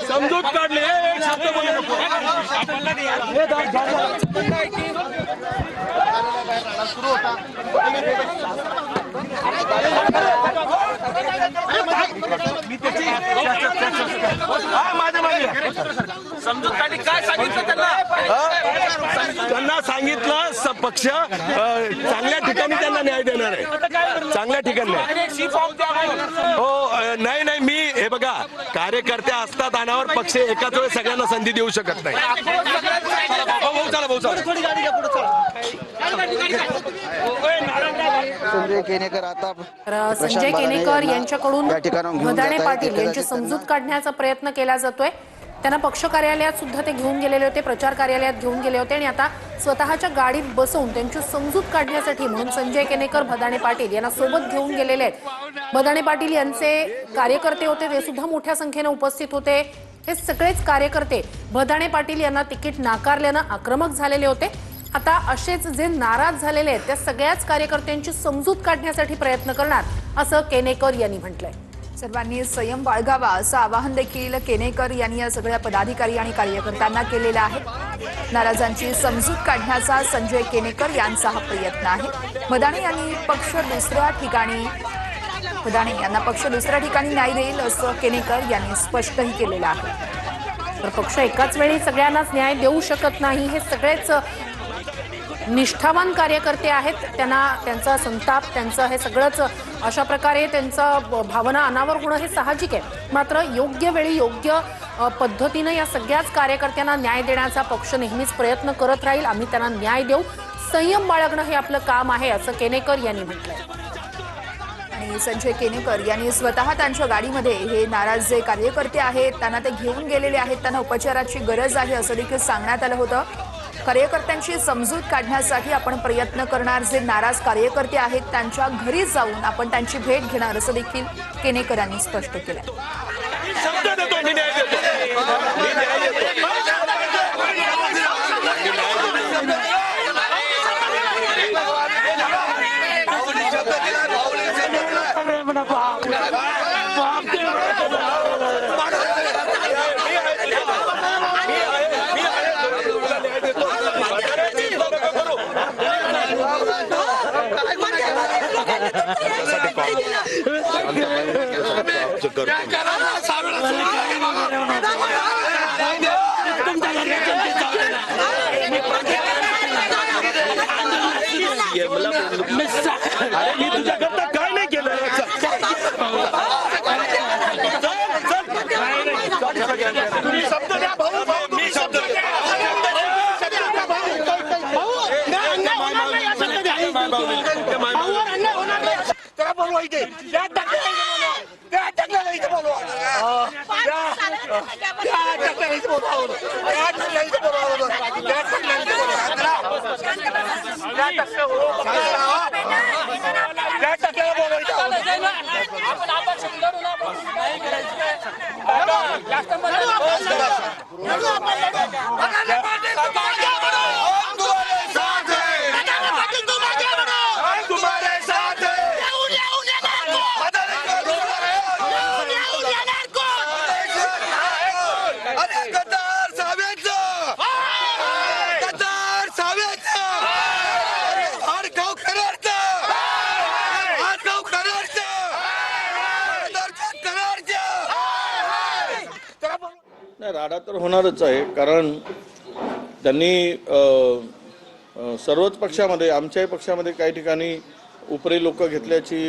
समजूत काढली एक शब्द बोलू नको सुरू होता समजूत काढली काय सांगितलं त्यांना सांगितलं पक्ष चांगल्या ठिकाणी त्यांना न्याय देणार आहे चांगल्या ठिकाणी हो नाही नाही मी हे बघा कार्यकर्ते असतात अनावर पक्ष एकाच वेळेस सगळ्यांना संधी देऊ शकत नाही संजय केनेकर आता संजय केनेकर यांच्याकडून भदाणे पाटील यांची समजूत काढण्याचा प्रयत्न केला जातोय त्यांना पक्ष कार्यालयात सुद्धा ते घेऊन गेलेले होते प्रचार कार्यालयात घेऊन गेले होते आणि आता स्वतःच्या गाडीत बसवून त्यांची समजूत काढण्यासाठी म्हणून संजय केनेकर भदाणे पाटील यांना सोबत घेऊन गेलेले आहेत भदाणे पाटील यांचे कार्यकर्ते होते ते सुद्धा मोठ्या संख्येने उपस्थित होते हे सगळेच कार्यकर्ते भदाणे पाटील यांना तिकीट नाकारल्यानं आक्रमक झालेले होते आता असेच जे नाराज झालेले आहेत त्या सगळ्याच कार्यकर्त्यांची समजूत काढण्यासाठी प्रयत्न करणार असं केनेकर यांनी म्हटलंय सर्वांनी संयम बाळगावा असं आवाहन देखील केनेकर यांनी या सगळ्या पदाधिकारी आणि कार्यकर्त्यांना केलेलं आहे नाराजांची समजूत काढण्याचा संजय केनेकर यांचा हा प्रयत्न आहे भदाणे यांना पक्ष दुसऱ्या ठिकाणी न्याय देईल असं केनेकर यांनी स्पष्टही केलेलं आहे तर पक्ष एकाच वेळी सगळ्यांनाच न्याय देऊ शकत नाही हे सगळेच निष्ठावान कार्यकर्ते आहेत त्यांना त्यांचा संताप त्यांचं हे सगळंच अशा प्रकारे त्यांचं भावना अनावर होणं हे साहजिक आहे मात्र योग्य वेळी योग्य पद्धतीनं या सगळ्याच कार्यकर्त्यांना न्याय देण्याचा पक्ष नेहमीच प्रयत्न करत राहील आम्ही त्यांना न्याय देऊ संयम बाळगणं हे आपलं काम आहे असं केनेकर यांनी म्हटलंय आणि संजय केनेकर यांनी स्वतः त्यांच्या गाडीमध्ये हे नाराज जे कार्यकर्ते आहेत त्यांना ते घेऊन गेलेले आहेत त्यांना उपचाराची गरज आहे असं देखील सांगण्यात आलं होतं कार्यकर्त्यांची समजूत काढण्यासाठी आपण प्रयत्न करणार जे नाराज कार्यकर्ते आहेत त्यांच्या घरी जाऊन आपण त्यांची भेट घेणार असं देखील केनेकरांनी स्पष्ट केलं मी तुझ्याकरता काय नाही केलं शब्द द्या भाऊ मी शब्द त्याला बोलवा इथे राडा तर होणारच आहे कारण त्यांनी सर्वच पक्षामध्ये आमच्याही पक्षामध्ये काही ठिकाणी उपरी लोक घेतल्याची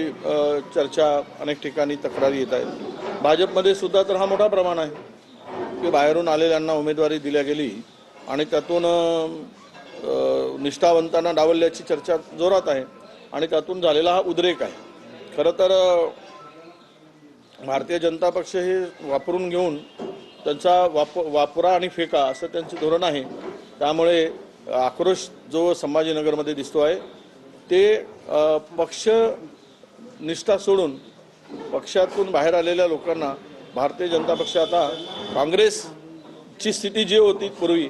चर्चा अनेक ठिकाणी तक्रारी येत आहेत भाजपमध्ये सुद्धा तर हा मोठा प्रमाण आहे की बाहेरून आलेल्यांना उमेदवारी दिल्या गेली आणि त्यातून निष्ठावंतांना डावलल्याची चर्चा जोरात आहे आणि त्यातून झालेला हा उद्रेक आहे खरं तर भारतीय जनता पक्ष हे वापरून घेऊन त्यांचा वापरा आणि फेका असं त्यांचं धोरण आहे त्यामुळे आक्रोश जो संभाजीनगरमध्ये दिसतो आहे ते पक्ष निष्ठा सोडून पक्षातून बाहेर आलेल्या लोकांना भारतीय जनता पक्ष आता काँग्रेसची स्थिती जी होती पूर्वी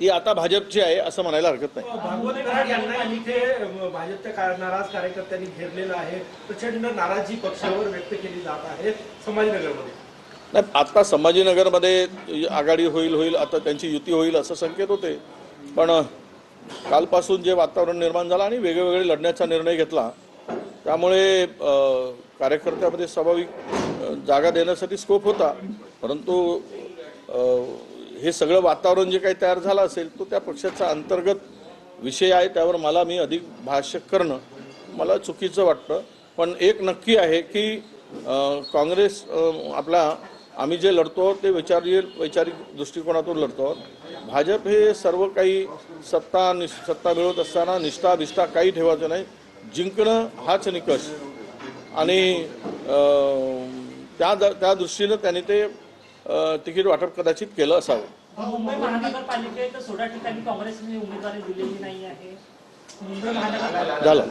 ती आता भाजपची आहे असं म्हणायला हरकत नाही भागवत कराड यांना इथे भाजपच्या नाराज कार्यकर्त्यांनी घेरलेलं आहे प्रचंड नाराजी पक्षावर व्यक्त केली जात आहे संभाजीनगरमध्ये नाही, आता संभाजीनगरमध्ये आघाडी होईल आता त्यांची युती होईल असं संकेत होते, पण कालपासून जे वातावरण निर्माण झालं आणि वेगवेगळे लढण्याचा निर्णय घेतला त्यामुळे कार्यकर्त्यामध्ये स्वाभाविक जागा देण्यासाठी स्कोप होता, परंतु हे सगळं वातावरण जे काही तयार झालं असेल तो त्या पक्षाचा अंतर्गत विषय आहे, त्यावर मी अधिक भाष्य करणं मला चुकीचं वाटतं. पण एक नक्की आहे की काँग्रेस आम्ही जे लढतो ते वैचारिक दृष्टिकोनातून लढतो. भाजप हे सर्व काही सत्ता मिळवत असताना निष्ठा काही ठेवायचं नाही, जिंकणं हाच निकष आणि त्या दृष्टीनं त्यांनी ते तिकीट वाटप कदाचित केलं असावं. मुंबई महानगरपालिकेत 16 ठिकाणी काँग्रेसने उमेदवारी दिलेली नाही आहे. मुंबई महानगर झालं.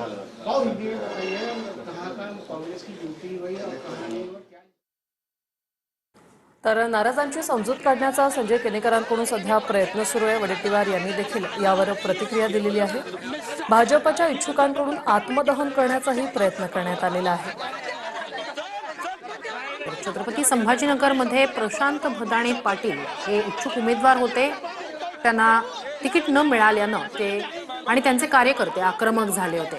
तर नाराजांची समजूत काढण्याचा संजय केनेकरांकडून सध्या प्रयत्न सुरू आहे. वडेट्टीवार यांनी देखील यावर प्रतिक्रिया दिलेली आहे. भाजपच्या इच्छुकांकडून आत्मदहन करण्याचाही प्रयत्न करण्यात आलेला आहे. छत्रपती संभाजीनगरमध्ये प्रशांत भदाणे पाटील हे इच्छुक उमेदवार होते. त्यांना तिकीट न मिळाल्यानं आणि त्यांचे कार्यकर्ते आक्रमक झाले होते.